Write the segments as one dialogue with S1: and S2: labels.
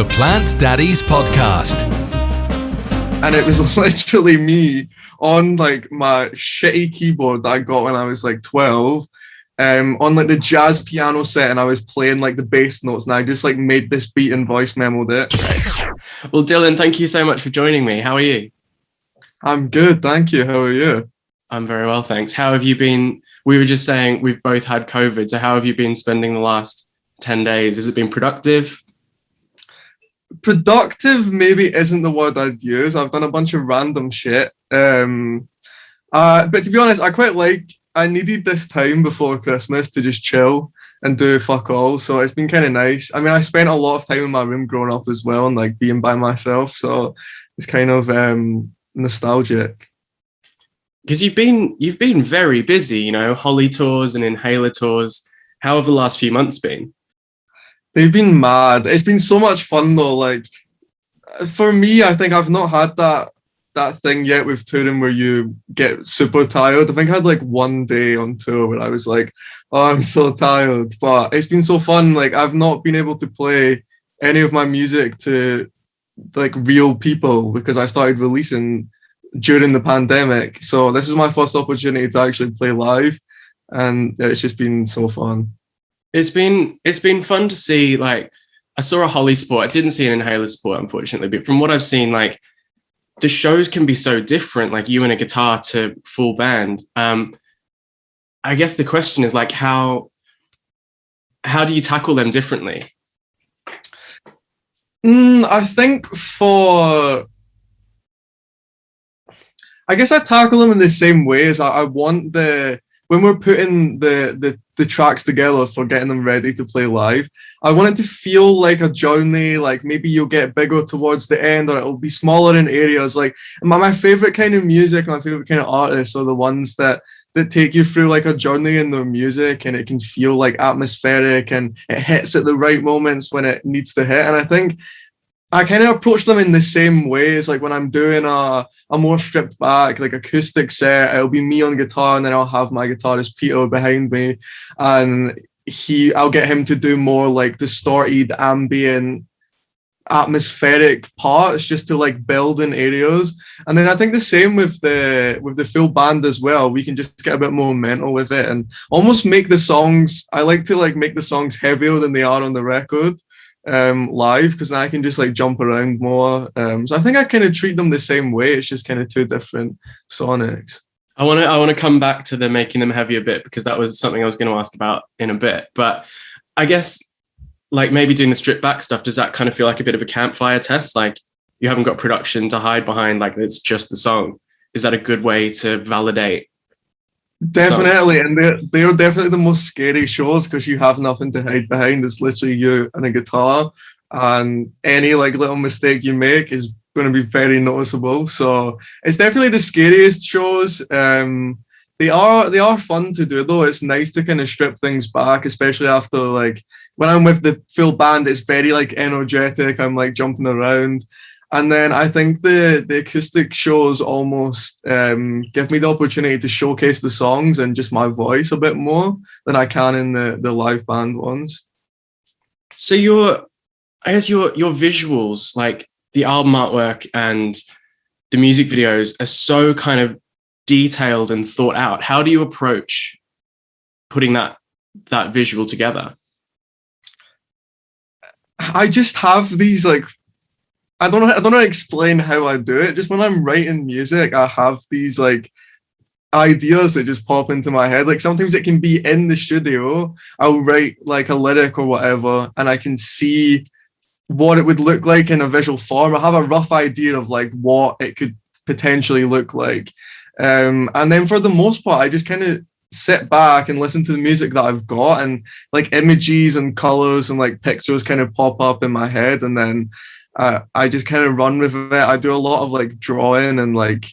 S1: the Plant Daddies podcast.
S2: And it was literally me on like my shitty keyboard that I got when I was like 12, on like the jazz piano set, and I was playing like the bass notes, and I just like made this beat and voice memoed it.
S3: Well, Dylan, thank you so much for joining me. How are you?
S2: I'm good, thank you. How are you?
S3: I'm very well, thanks. How have you been? We were just saying we've both had COVID, so how have you been spending the last 10 days? Has it been productive?
S2: Productive maybe isn't the word I'd use. I've done a bunch of random shit. But to be honest, I needed this time before Christmas to just chill and do fuck all. So it's been kind of nice. I mean, I spent a lot of time in my room growing up as well and like being by myself. So it's kind of nostalgic.
S3: Because you've been very busy, you know, Holly tours and Inhaler tours. How have the last few months been?
S2: They've been mad. It's been so much fun though. Like for me, I think I've not had that thing yet with touring where you get super tired. I think I had like one day on tour where I was like, oh, I'm so tired. But it's been so fun. Like I've not been able to play any of my music to like real people because I started releasing during the pandemic. So this is my first opportunity to actually play live, and it's just been so fun.
S3: It's been fun to see. Like I saw a Holly sport. I didn't see an Inhaler sport, unfortunately, but from what I've seen, like the shows can be so different, like you and a guitar to full band. I guess the question is like how do you tackle them differently?
S2: I think I guess I tackle them in the same way as I want when we're putting the tracks together for getting them ready to play live, I want it to feel like a journey. Like maybe you'll get bigger towards the end, or it'll be smaller in areas. Like my favorite kind of music, my favorite kind of artists are the ones that take you through like a journey in their music, and it can feel like atmospheric and it hits at the right moments when it needs to hit. And I think I kind of approach them in the same ways. Like when I'm doing a more stripped back, like acoustic set, it'll be me on guitar, and then I'll have my guitarist Peter behind me, and I'll get him to do more like distorted, ambient, atmospheric parts just to like build in areas. And then I think the same with the full band as well. We can just get a bit more mental with it and almost make the songs. I like to like make the songs heavier than they are on the record live, because then I can just like jump around more. So I think I kind of treat them the same way. It's just kind of two different sonics.
S3: I want to come back to the making them heavy a bit, because that was something I was going to ask about in a bit. But I guess like maybe doing the stripped back stuff, does that kind of feel like a bit of a campfire test? Like you haven't got production to hide behind, like it's just the song. Is that a good way to validate?
S2: Definitely, and they're definitely the most scary shows because you have nothing to hide behind. It's literally you and a guitar, and any like little mistake you make is going to be very noticeable. So it's definitely the scariest shows. They are fun to do though. It's nice to kind of strip things back, especially after like when I'm with the full band. It's very like energetic. I'm like jumping around. And then I think the acoustic shows almost give me the opportunity to showcase the songs and just my voice a bit more than I can in the live band ones.
S3: So your visuals, like the album artwork and the music videos, are so kind of detailed and thought out. How do you approach putting that visual together?
S2: I just have these like, I don't know how to explain how I do it. Just when I'm writing music, I have these like ideas that just pop into my head. Like sometimes it can be in the studio. I'll write like a lyric or whatever, and I can see what it would look like in a visual form. I have a rough idea of like what it could potentially look like. And then for the most part, I just kind of sit back and listen to the music that I've got, and like images and colors and like pictures kind of pop up in my head, and then I just kind of run with it. I do a lot of like drawing, and like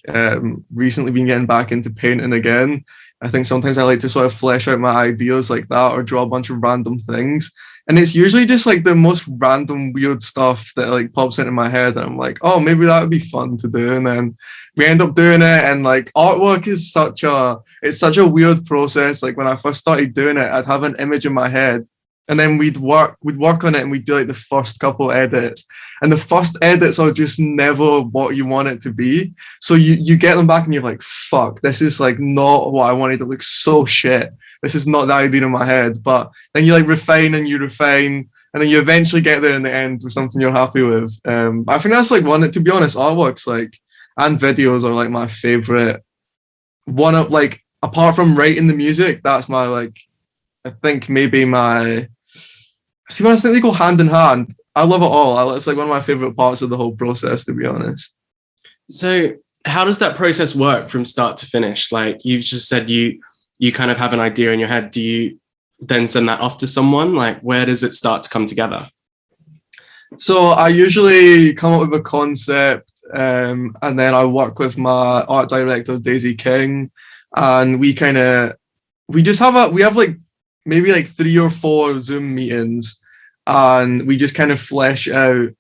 S2: recently been getting back into painting again. I think sometimes I like to sort of flesh out my ideas like that, or draw a bunch of random things. And it's usually just like the most random weird stuff that like pops into my head, and I'm like, oh, maybe that would be fun to do. And then we end up doing it. And like artwork is such a weird process. Like when I first started doing it, I'd have an image in my head, and then we'd work on it, and we'd do like the first couple edits, and the first edits are just never what you want it to be. So you get them back and you're like, fuck, this is like not what I wanted. It looks so shit. This is not the idea in my head. But then you like refine and you refine, and then you eventually get there in the end with something you're happy with. I think that's like one that, to be honest, artworks like and videos are like my favorite. One of like, apart from writing the music, that's my like, I think maybe my, to be honest, I think they go hand in hand. I love it all. It's like one of my favorite parts of the whole process, to be honest.
S3: So how does that process work from start to finish? Like you've just said, you kind of have an idea in your head. Do you then send that off to someone? Like where does it start to come together?
S2: So I usually come up with a concept, and then I work with my art director, Daisy King, and we have like maybe like 3 or 4 Zoom meetings, and we just kind of flesh out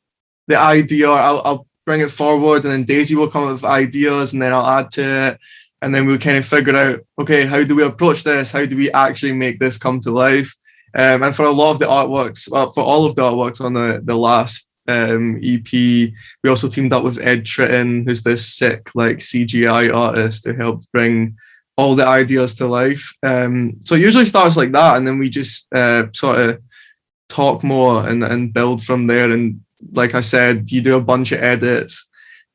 S2: the idea. I'll bring it forward, and then Daisy will come up with ideas, and then I'll add to it, and then we'll kind of figure out, okay, how do we approach this? How do we actually make this come to life? And for a lot of the artworks, for all of the artworks on the last EP, we also teamed up with Ed Tritton, who's this sick like CGI artist who helped bring all the ideas to life. So it usually starts like that, and then we just sort of talk more and build from there. And like I said, you do a bunch of edits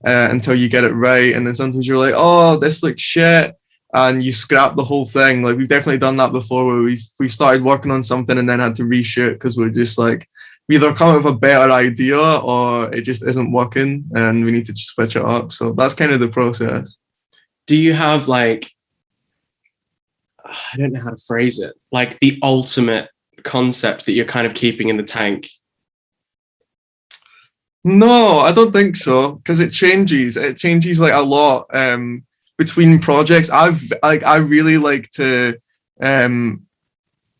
S2: until you get it right, and then sometimes you're like, oh, this looks shit, and you scrap the whole thing. Like we've definitely done that before, where we started working on something and then had to reshoot because we're just like, we either come up with a better idea or it just isn't working and we need to just switch it up. So that's kind of the process.
S3: Do you have like, I don't know how to phrase it, like the ultimate concept that you're kind of keeping in the tank?
S2: No, I don't think so, because it changes. It changes like a lot between projects. I really like to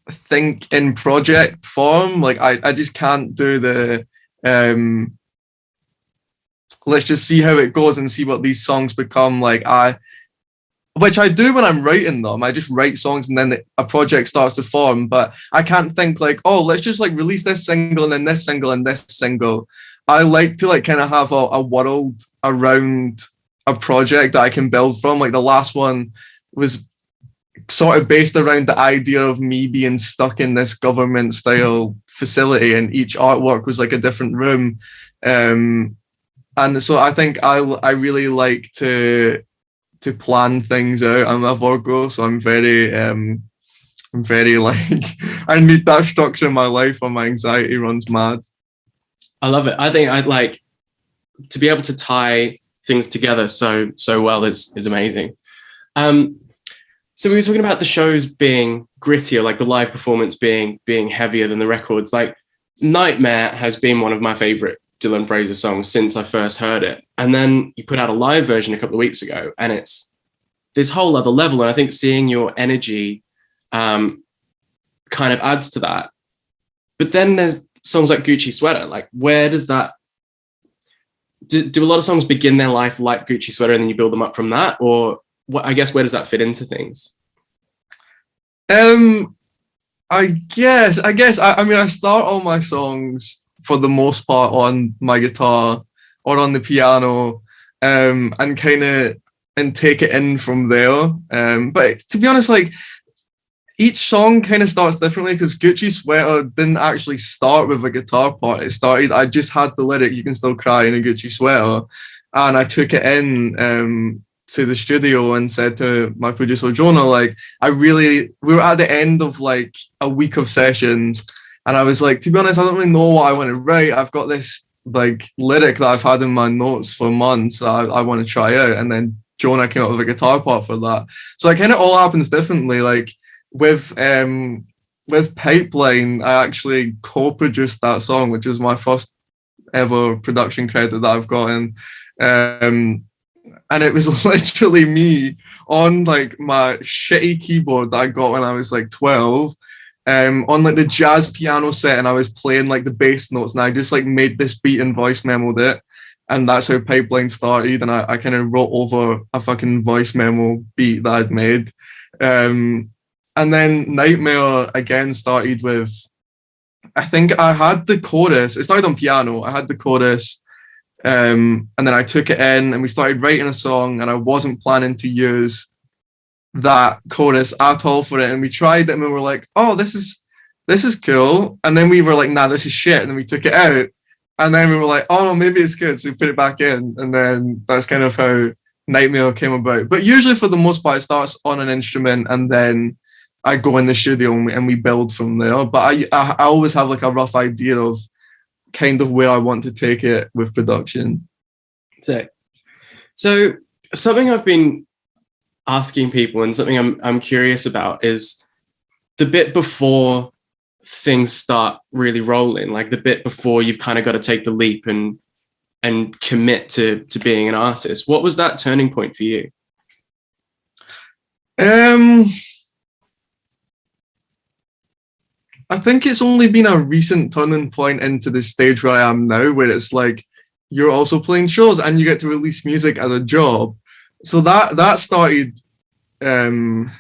S2: think in project form. Like I just can't do the let's just see how it goes and see what these songs become. Which I do when I'm writing them. I just write songs and then a project starts to form. But I can't think like, oh, let's just like release this single and then this single and this single. I like to like kind of have a world around a project that I can build from. Like the last one was sort of based around the idea of me being stuck in this government style facility, and each artwork was like a different room. And so I think I really like to plan things out. I'm a Virgo, so I'm very like I need that structure in my life or my anxiety runs mad.
S3: I love it. I think I'd like to be able to tie things together so well is amazing. So we were talking about the shows being grittier, like the live performance being heavier than the records. Like Nightmare has been one of my favorite Dylan Fraser songs since I first heard it. And then you put out a live version a couple of weeks ago, and it's this whole other level. And I think seeing your energy kind of adds to that. But then there's songs like Gucci Sweater. Like where does that, do a lot of songs begin their life like Gucci Sweater and then you build them up from that? Or what, I guess, where does that fit into things?
S2: I guess I mean I start all my songs for the most part on my guitar or on the piano, and kind of take it in from there. But to be honest, like each song kind of starts differently, because Gucci Sweater didn't actually start with a guitar part. I just had the lyric, "You can still cry in a Gucci sweater," and I took it in to the studio and said to my producer Jonah, like, we were at the end of like a week of sessions, and I was like, to be honest, I don't really know what I want to write. I've got this like lyric that I've had in my notes for months that I want to try out, and then Jonah came up with a guitar part for that. So it kind of all happens differently. Like with Pipeline, I actually co-produced that song, which was my first ever production credit that I've gotten. And it was literally me on like my shitty keyboard that I got when I was like 12, on like the jazz piano set, and I was playing like the bass notes, and I just like made this beat and voice memoed it, and that's how Pipeline started. And I kind of wrote over a fucking voice memo beat that I'd made. And then Nightmare again started with I think I had the chorus. It started on piano. I had the chorus, and then I took it in, and we started writing a song. And I wasn't planning to use that chorus at all for it. And we tried it, and we were like, "Oh, this is cool." And then we were like, "Nah, this is shit." And then we took it out, and then we were like, "Oh no, maybe it's good." So we put it back in, and then that's kind of how Nightmare came about. But usually, for the most part, it starts on an instrument, and then I go in the studio and we build from there. But I always have like a rough idea of kind of where I want to take it with production.
S3: So something I've been asking people and something I'm curious about is the bit before things start really rolling, like the bit before you've kind of got to take the leap and commit to being an artist. What was that turning point for you?
S2: I think it's only been a recent turning point into the stage where I am now, where it's like you're also playing shows and you get to release music as a job. So that started in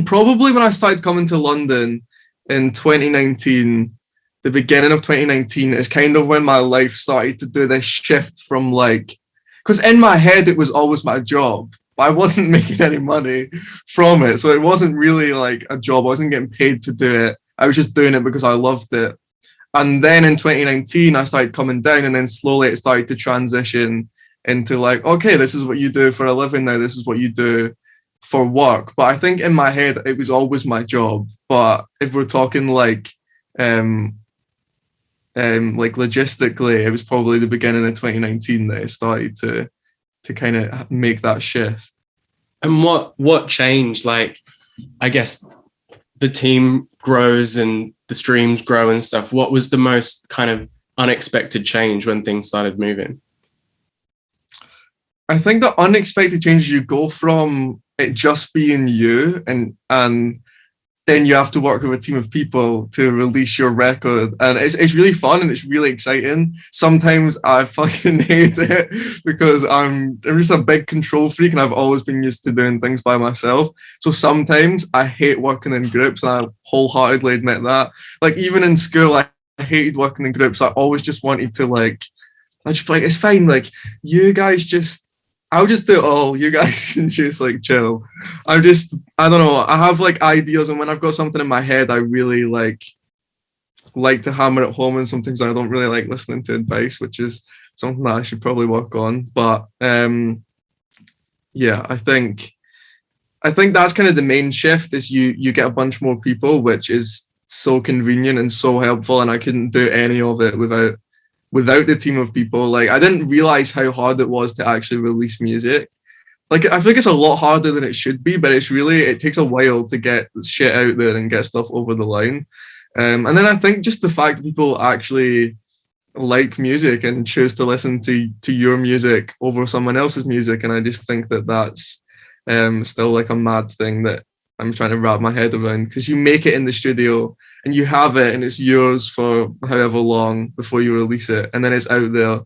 S2: probably when I started coming to London in 2019. The beginning of 2019 is kind of when my life started to do this shift from like, because in my head it was always my job, but I wasn't making any money from it. So it wasn't really like a job. I wasn't getting paid to do it. I was just doing it because I loved it. And then in 2019, I started coming down, and then slowly it started to transition into like, okay, this is what you do for a living now. This is what you do for work. But I think in my head, it was always my job. But if we're talking like logistically, it was probably the beginning of 2019 that it started to kind of make that shift.
S3: And what changed? Like, I guess the team grows and the streams grow and stuff. What was the most kind of unexpected change when things started moving?
S2: I think the unexpected change, you go from it just being you and then you have to work with a team of people to release your record, and it's really fun and it's really exciting. Sometimes I fucking hate it because I'm just a big control freak and I've always been used to doing things by myself. So sometimes I hate working in groups, and I wholeheartedly admit that. Like even in school, I hated working in groups. I always just wanted to I just like, it's fine. Like you guys I'll just do it all. You guys can just like chill. I don't know. I have like ideas, and when I've got something in my head, I really like to hammer it home. And sometimes I don't really like listening to advice, which is something that I should probably work on. But yeah, I think that's kind of the main shift is you get a bunch more people, which is so convenient and so helpful. And I couldn't do any of it without the team of people. Like I didn't realize how hard it was to actually release music. Like I think it's a lot harder than it should be, but it takes a while to get shit out there and get stuff over the line. And then I think just the fact that people actually like music and choose to listen to your music over someone else's music, and I just think that that's still like a mad thing that I'm trying to wrap my head around, because you make it in the studio and you have it and it's yours for however long before you release it, and then it's out there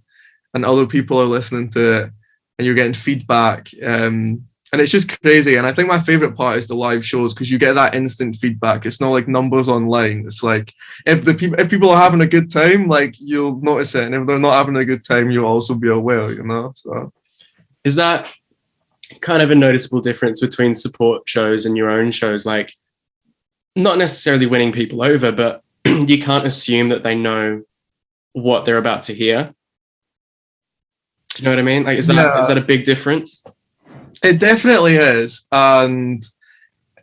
S2: and other people are listening to it and you're getting feedback, and it's just crazy. And I think my favorite part is the live shows, because you get that instant feedback. It's not like numbers online. It's like if people are having a good time, like you'll notice it, and if they're not having a good time, you'll also be aware, so
S3: is that kind of a noticeable difference between support shows and your own shows? Like not necessarily winning people over, but you can't assume that they know what they're about to hear. Do you know what I mean? Like, is that a big difference?
S2: It definitely is. And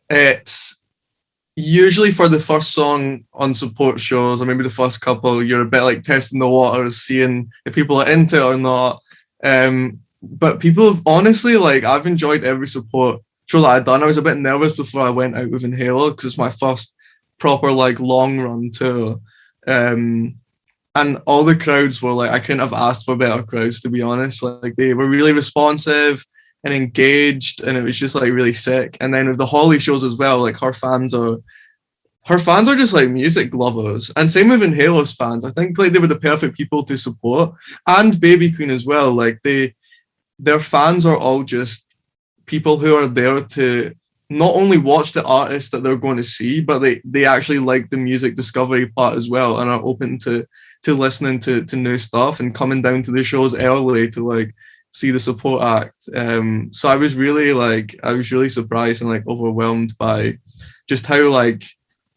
S2: it's usually for the first song on support shows, or maybe the first couple, you're a bit like testing the waters, seeing if people are into it or not. But people have honestly, like, I've enjoyed every support show that I've done. I was a bit nervous before I went out with Inhaler, because it's my first proper like long run tour. And all the crowds were like, I couldn't have asked for better crowds, to be honest. Like they were really responsive and engaged, and it was just like really sick. And then with the Holly shows as well, like her fans are just like music lovers, and same with Inhaler's fans. I think like they were the perfect people to support, and Baby Queen as well. Like their fans are all just people who are there to not only watch the artist that they're going to see, but they actually like the music discovery part as well, and are open to listening to new stuff and coming down to the shows early to like see the support act. So I was really surprised and like overwhelmed by just how like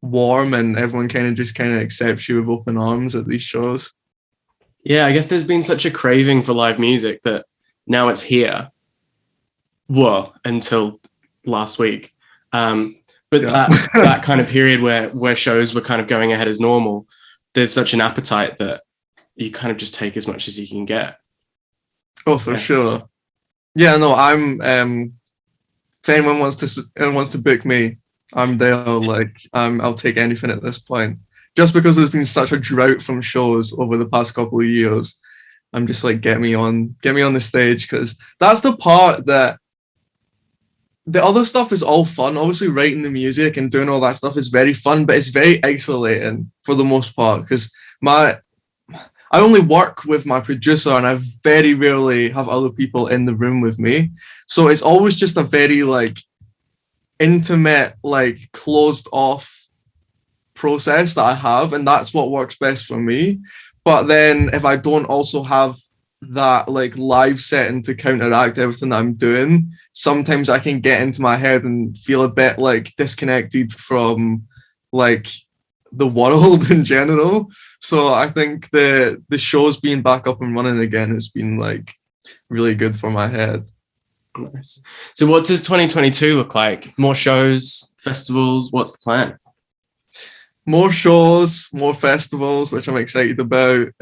S2: warm and everyone kind of accepts you with open arms at these shows.
S3: Yeah, I guess there's been such a craving for live music that now it's here. Well, until last week. But
S2: Yeah.
S3: that kind of period where shows were kind of going ahead as normal, there's such an appetite that you kind of just take as much as you can get.
S2: Oh, for sure. Yeah, no, I'm if anyone wants to book me, I'm there. Like I'll take anything at this point. Just because there's been such a drought from shows over the past couple of years, I'm just like, get me on the stage, because that's the part that the other stuff is all fun. Obviously, writing the music and doing all that stuff is very fun, but it's very isolating for the most part, because I only work with my producer and I very rarely have other people in the room with me. So it's always just a very like intimate, like closed off process that I have, and that's what works best for me. But then if I don't also have that like live setting to counteract everything that I'm doing, sometimes I can get into my head and feel a bit like disconnected from like the world in general. So I think the show's being back up and running again has been like really good for my head.
S3: Nice. So what does 2022 look like? More shows, festivals? What's the plan?
S2: More shows, more festivals, which I'm excited about.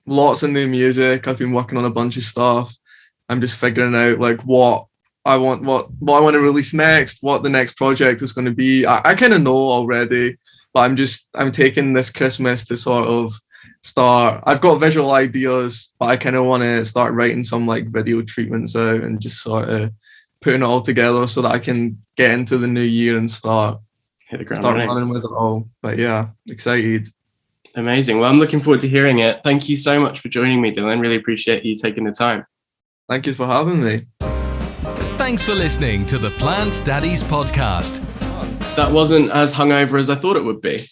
S2: Lots of new music. I've been working on a bunch of stuff. I'm just figuring out like what I want to release next, what the next project is going to be. I kind of know already, but I'm taking this Christmas to sort of start. I've got visual ideas, but I kind of want to start writing some like video treatments out and just sort of putting it all together so that I can get into the new year and start running with it all. But yeah, excited.
S3: Amazing. Well, I'm looking forward to hearing it. Thank you so much for joining me, Dylan. Really appreciate you taking the time.
S2: Thank you for having me.
S1: Thanks for listening to the Plant Daddies podcast.
S3: That wasn't as hungover as I thought it would be.